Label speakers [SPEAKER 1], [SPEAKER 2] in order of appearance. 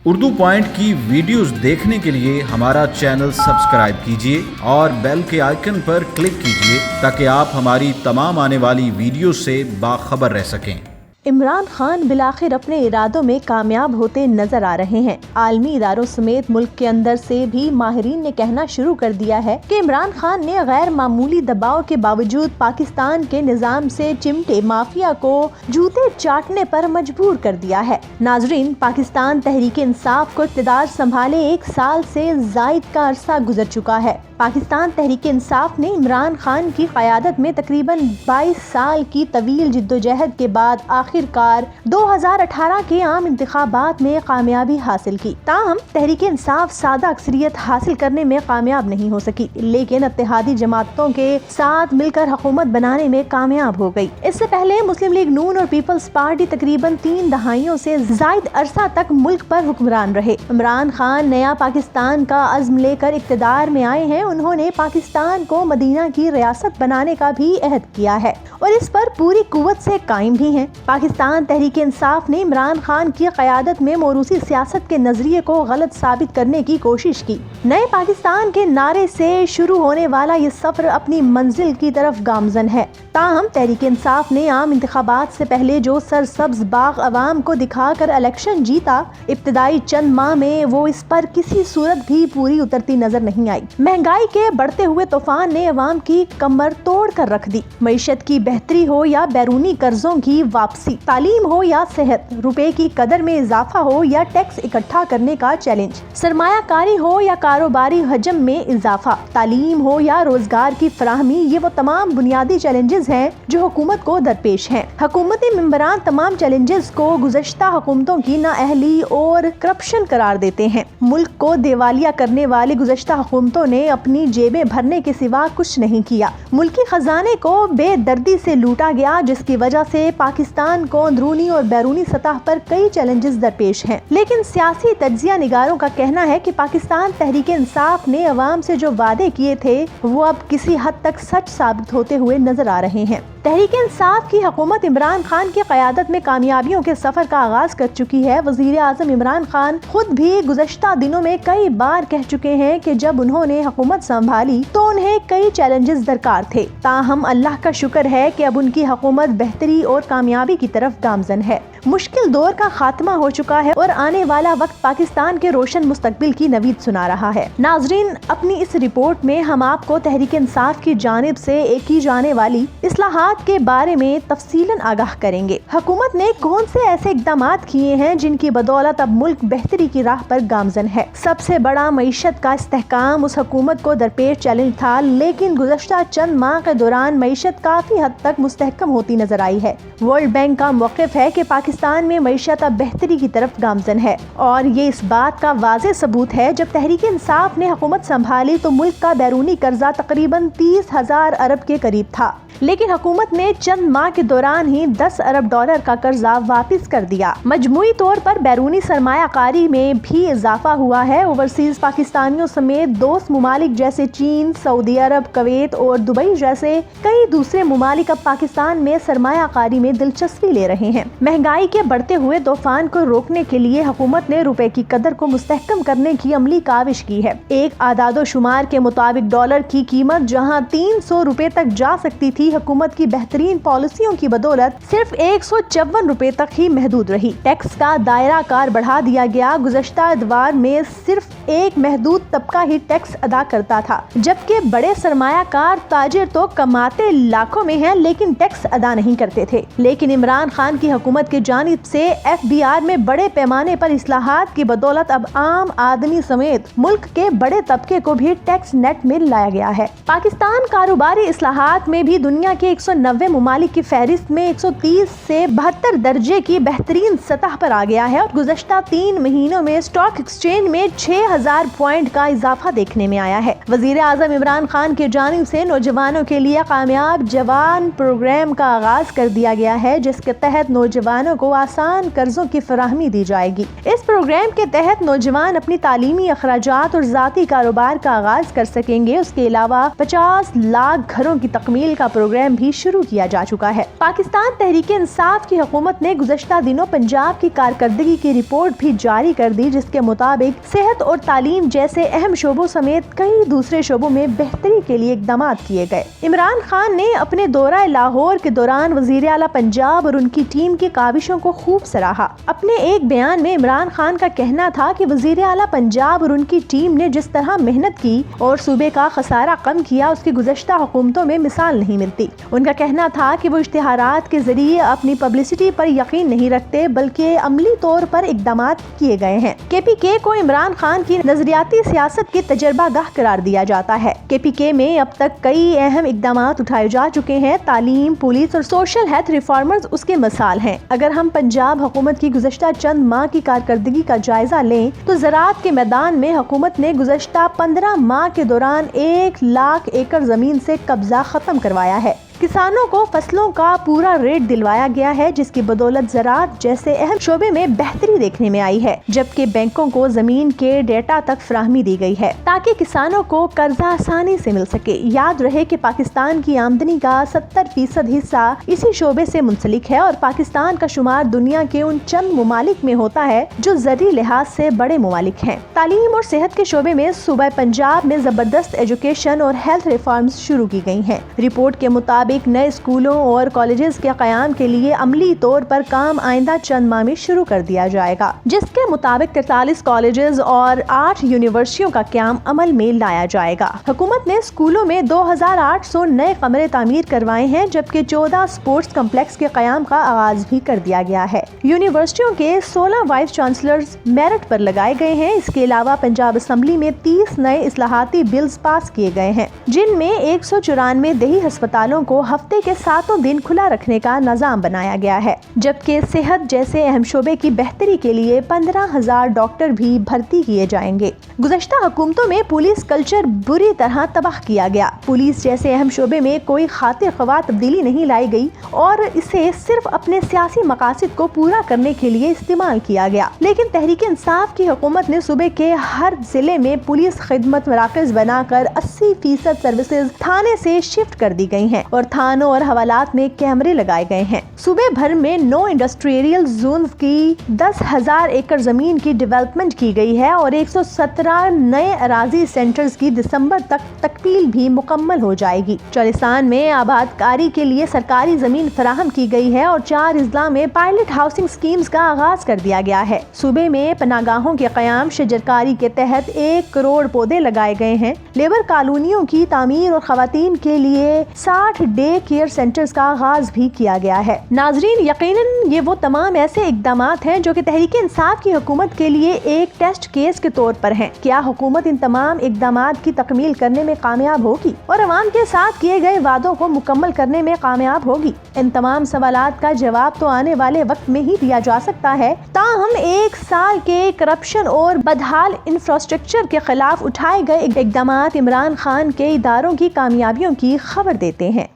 [SPEAKER 1] Urdu point کی videos دیکھنے کے لیے ہمارا چینل سبسکرائب کیجیے اور بیل کے آئیکن پر کلک کیجیے تاکہ آپ ہماری تمام آنے والی ویڈیوز سے باخبر رہ سکیں۔
[SPEAKER 2] عمران خان بالآخر اپنے ارادوں میں کامیاب ہوتے نظر آ رہے ہیں۔ عالمی اداروں سمیت ملک کے اندر سے بھی ماہرین نے کہنا شروع کر دیا ہے کہ عمران خان نے غیر معمولی دباؤ کے باوجود پاکستان کے نظام سے چمٹے مافیا کو جوتے چاٹنے پر مجبور کر دیا ہے۔ ناظرین، پاکستان تحریک انصاف کو اقتدار سنبھالے 1 سال سے زائد کا عرصہ گزر چکا ہے۔ پاکستان تحریک انصاف نے عمران خان کی قیادت میں تقریباً 22 سال کی طویل جدوجہد کے بعد آخر کار 2018 کے عام انتخابات میں کامیابی حاصل کی۔ تاہم تحریک انصاف سادہ اکثریت حاصل کرنے میں کامیاب نہیں ہو سکی، لیکن اتحادی جماعتوں کے ساتھ مل کر حکومت بنانے میں کامیاب ہو گئی۔ اس سے پہلے مسلم لیگ نون اور پیپلز پارٹی تقریباً 3 دہائیوں سے زائد عرصہ تک ملک پر حکمران رہے۔ عمران خان نیا پاکستان کا عزم لے کر اقتدار میں آئے ہیں۔ انہوں نے پاکستان کو مدینہ کی ریاست بنانے کا بھی عہد کیا ہے اور اس پر پوری قوت سے قائم بھی ہیں۔ پاکستان تحریک انصاف نے عمران خان کی قیادت میں موروثی سیاست کے نظریے کو غلط ثابت کرنے کی کوشش کی۔ نئے پاکستان کے نعرے سے شروع ہونے والا یہ سفر اپنی منزل کی طرف گامزن ہے۔ تاہم تحریک انصاف نے عام انتخابات سے پہلے جو سرسبز باغ عوام کو دکھا کر الیکشن جیتا، ابتدائی چند ماہ میں وہ اس پر کسی صورت بھی پوری اترتی نظر نہیں آئی۔ مہنگائی کے بڑھتے ہوئے طوفان نے عوام کی کمر توڑ کر رکھ دی۔ معیشت کی بہتری ہو یا بیرونی قرضوں کی واپسی، تعلیم ہو یا صحت، روپے کی قدر میں اضافہ ہو یا ٹیکس اکٹھا کرنے کا چیلنج، سرمایہ کاری ہو یا کاروباری حجم میں اضافہ، تعلیم ہو یا روزگار کی فراہمی، یہ وہ تمام بنیادی چیلنجز ہیں جو حکومت کو درپیش ہیں۔ حکومتی ممبران تمام چیلنجز کو گزشتہ حکومتوں کی نااہلی اور کرپشن قرار دیتے ہیں۔ ملک کو دیوالیہ کرنے والی گزشتہ حکومتوں نے اپنی جیبیں بھرنے کے سوا کچھ نہیں کیا۔ ملکی خزانے کو بے دردی سے لوٹا گیا، جس کی وجہ سے پاکستان کو اندرونی اور بیرونی سطح پر کئی چیلنجز درپیش ہیں۔ لیکن سیاسی تجزیہ نگاروں کا کہنا ہے کہ پاکستان تحریک انصاف نے عوام سے جو وعدے کیے تھے وہ اب کسی حد تک سچ ثابت ہوتے ہوئے نظر آ رہے ہیں۔ تحریک انصاف کی حکومت عمران خان کی قیادت میں کامیابیوں کے سفر کا آغاز کر چکی ہے۔ وزیر اعظم عمران خان خود بھی گزشتہ دنوں میں کئی بار کہہ چکے ہیں کہ جب انہوں نے حکومت سنبھالی تو انہیں کئی چیلنجز درکار تھے۔ تاہم اللہ کا شکر ہے کہ اب ان کی حکومت بہتری اور کامیابی کی طرف گامزن ہے۔ مشکل دور کا خاتمہ ہو چکا ہے اور آنے والا وقت پاکستان کے روشن مستقبل کی نوید سنا رہا ہے۔ ناظرین، اپنی اس رپورٹ میں ہم آپ کو تحریک انصاف کی جانب سے کی جانے والی اصلاحات کے بارے میں تفصیلاً آگاہ کریں گے۔ حکومت نے کون سے ایسے اقدامات کیے ہیں جن کی بدولت اب ملک بہتری کی راہ پر گامزن ہے؟ سب سے بڑا معیشت کا استحکام اس حکومت کو درپیش چیلنج تھا، لیکن گزشتہ چند ماہ کے دوران معیشت کافی حد تک مستحکم ہوتی نظر آئی ہے۔ ورلڈ بینک کا موقف ہے کہ پاکستان میں معیشت اب بہتری کی طرف گامزن ہے، اور یہ اس بات کا واضح ثبوت ہے جب تحریک انصاف نے حکومت سنبھالی تو ملک کا بیرونی قرضہ تقریباً 30,000 ارب کے قریب تھا، لیکن حکومت نے چند ماہ کے دوران ہی 10 ارب ڈالر کا قرضہ واپس کر دیا۔ مجموعی طور پر بیرونی سرمایہ کاری میں بھی اضافہ ہوا ہے۔ اوورسیز پاکستانیوں سمیت دوست ممالک جیسے چین، سعودی عرب، کویت اور دبئی جیسے کئی دوسرے ممالک اب پاکستان میں سرمایہ کاری میں دلچسپی لے رہے ہیں۔ مہنگائی کے بڑھتے ہوئے طوفان کو روکنے کے لیے حکومت نے روپے کی قدر کو مستحکم کرنے کی عملی کاوش کی ہے۔ ایک اعداد و شمار کے مطابق ڈالر کی قیمت جہاں 300 روپے تک جا سکتی تھی، حکومت کی بہترین پالیسیوں کی بدولت صرف 154 روپے تک ہی محدود رہی۔ ٹیکس کا دائرہ کار بڑھا دیا گیا۔ گزشتہ ادوار میں صرف ایک محدود طبقہ ہی ٹیکس ادا کرتا تھا، جبکہ بڑے سرمایہ کار تاجر تو کماتے لاکھوں میں ہیں لیکن ٹیکس ادا نہیں کرتے تھے۔ لیکن عمران خان کی حکومت کی جانب سے FBR میں بڑے پیمانے پر اصلاحات کی بدولت اب عام آدمی سمیت ملک کے بڑے طبقے کو بھی ٹیکس نیٹ میں لایا گیا ہے۔ پاکستان کاروباری اصلاحات میں بھی دنیا کے 190 ممالک کی فہرست میں 130 سے 72 درجے کی بہترین سطح پر آ گیا ہے، اور گزشتہ 3 مہینوں میں اسٹاک ایکسچینج میں 6000 پوائنٹ کا اضافہ دیکھنے میں آیا ہے۔ وزیر اعظم عمران خان کی جانب سے نوجوانوں کے لیے کامیاب جوان پروگرام کا آغاز کر دیا گیا ہے، جس کے تحت نوجوانوں کو آسان قرضوں کی فراہمی دی جائے گی۔ اس پروگرام کے تحت نوجوان اپنی تعلیمی اخراجات اور ذاتی کاروبار کا آغاز کر سکیں گے۔ اس کے علاوہ 50 لاکھ گھروں کی تکمیل کا پروگرام بھی شروع کیا جا چکا ہے۔ پاکستان تحریک انصاف کی حکومت نے گزشتہ دنوں پنجاب کی کارکردگی کی رپورٹ بھی جاری کر دی، جس کے مطابق صحت اور تعلیم جیسے اہم شعبوں سمیت کئی دوسرے شعبوں میں بہتری کے لیے اقدامات کیے گئے۔ عمران خان نے اپنے دورہ لاہور کے دوران وزیر اعلیٰ پنجاب اور ان کی ٹیم کی کاوشوں کو خوب سراہا۔ اپنے ایک بیان میں عمران خان کا کہنا تھا کہ وزیر اعلیٰ پنجاب اور ان کی ٹیم نے جس طرح محنت کی اور صوبے کا خسارہ کم کیا، اس کی گزشتہ حکومتوں میں مثال نہیں ملتی۔ ان کا کہنا تھا کہ وہ اشتہارات کے ذریعے اپنی پبلسٹی پر یقین نہیں رکھتے، بلکہ عملی طور پر اقدامات کیے گئے ہیں۔ KPK کو عمران خان کی نظریاتی سیاست کی تجربہ گاہ قرار دیا جاتا ہے۔ KPK میں اب تک کئی اہم اقدامات اٹھائے جا چکے ہیں۔ تعلیم، پولیس اور سوشل ہیلتھ ریفارمرز اس کے مثال ہیں۔ اگر ہم پنجاب حکومت کی گزشتہ چند ماہ کی کارکردگی کا جائزہ لیں تو زراعت کے میدان میں حکومت نے گزشتہ 15 ماہ کے دوران 1 لاکھ ایکڑ زمین سے قبضہ ختم کروایا ہے۔ کسانوں کو فصلوں کا پورا ریٹ دلوایا گیا ہے، جس کی بدولت زراعت جیسے اہم شعبے میں بہتری دیکھنے میں آئی ہے، جبکہ بینکوں کو زمین کے ڈیٹا تک فراہمی دی گئی ہے تاکہ کسانوں کو قرضہ آسانی سے مل سکے۔ یاد رہے کہ پاکستان کی آمدنی کا 70% حصہ اسی شعبے سے منسلک ہے اور پاکستان کا شمار دنیا کے ان چند ممالک میں ہوتا ہے جو زرعی لحاظ سے بڑے ممالک ہیں۔ تعلیم اور صحت کے شعبے میں صوبہ پنجاب میں زبردست ایجوکیشن اور ہیلتھ ریفارمز شروع کی گئی ہیں۔ رپورٹ کے مطابق نئے اسکولوں اور کالجز کے قیام کے لیے عملی طور پر کام آئندہ چند ماہ میں شروع کر دیا جائے گا، جس کے مطابق 43 کالجز اور 8 یونیورسٹیوں کا قیام عمل میں لایا جائے گا۔ حکومت نے اسکولوں میں 2800 نئے کمرے تعمیر کروائے ہیں، جبکہ 14 اسپورٹس کمپلیکس کے قیام کا آغاز بھی کر دیا گیا ہے۔ یونیورسٹیوں کے 16 وائس چانسلرز میرٹ پر لگائے گئے ہیں۔ اس کے علاوہ پنجاب اسمبلی میں 30 نئے اصلاحاتی بلز پاس کیے گئے ہیں، جن میں 194 دیہی ہسپتالوں کو ہفتے کے 7 دن کھلا رکھنے کا نظام بنایا گیا ہے، جبکہ صحت جیسے اہم شعبے کی بہتری کے لیے 15,000 ڈاکٹر بھی بھرتی کیے جائیں گے۔ گزشتہ حکومتوں میں پولیس کلچر بری طرح تباہ کیا گیا۔ پولیس جیسے اہم شعبے میں کوئی خاطر خواہ تبدیلی نہیں لائی گئی اور اسے صرف اپنے سیاسی مقاصد کو پورا کرنے کے لیے استعمال کیا گیا۔ لیکن تحریک انصاف کی حکومت نے صوبے کے ہر ضلع میں پولیس خدمت مراکز بنا کر 80% سروسز تھانے سے شفٹ کر دی گئی ہیں اور تھانوں اور حوالات میں کیمرے لگائے گئے ہیں۔ صوبے بھر میں 9 انڈسٹریل زونز کی 10,000 ایکڑ زمین کی ڈیولپمنٹ کی گئی ہے اور 117 نئے اراضی سینٹرز کی دسمبر تک تکمیل بھی مکمل ہو جائے گی۔ چالیسان میں آباد کاری کے لیے سرکاری زمین فراہم کی گئی ہے اور 4 اضلاع میں پائلٹ ہاؤسنگ سکیمز کا آغاز کر دیا گیا ہے۔ صوبے میں پناہ گاہوں کے قیام، شجرکاری کے تحت 1 کروڑ پودے لگائے گئے ہیں۔ لیبر کالونیوں کی تعمیر اور خواتین کے لیے 60 ڈے کیئر سینٹرز کا آغاز بھی کیا گیا ہے۔ ناظرین، یقیناً یہ وہ تمام ایسے اقدامات ہیں جو کہ تحریک انصاف کی حکومت کے لیے ایک ٹیسٹ کیس کے طور پر ہیں۔ کیا حکومت ان تمام اقدامات کی تکمیل کرنے میں کامیاب ہوگی اور عوام کے ساتھ کیے گئے وعدوں کو مکمل کرنے میں کامیاب ہوگی؟ ان تمام سوالات کا جواب تو آنے والے وقت میں ہی دیا جا سکتا ہے۔ تاہم 1 سال کے کرپشن اور بدحال انفراسٹرکچر کے خلاف اٹھائے گئے اقدامات عمران خان کے اداروں کی کامیابیوں کی خبر دیتے ہیں۔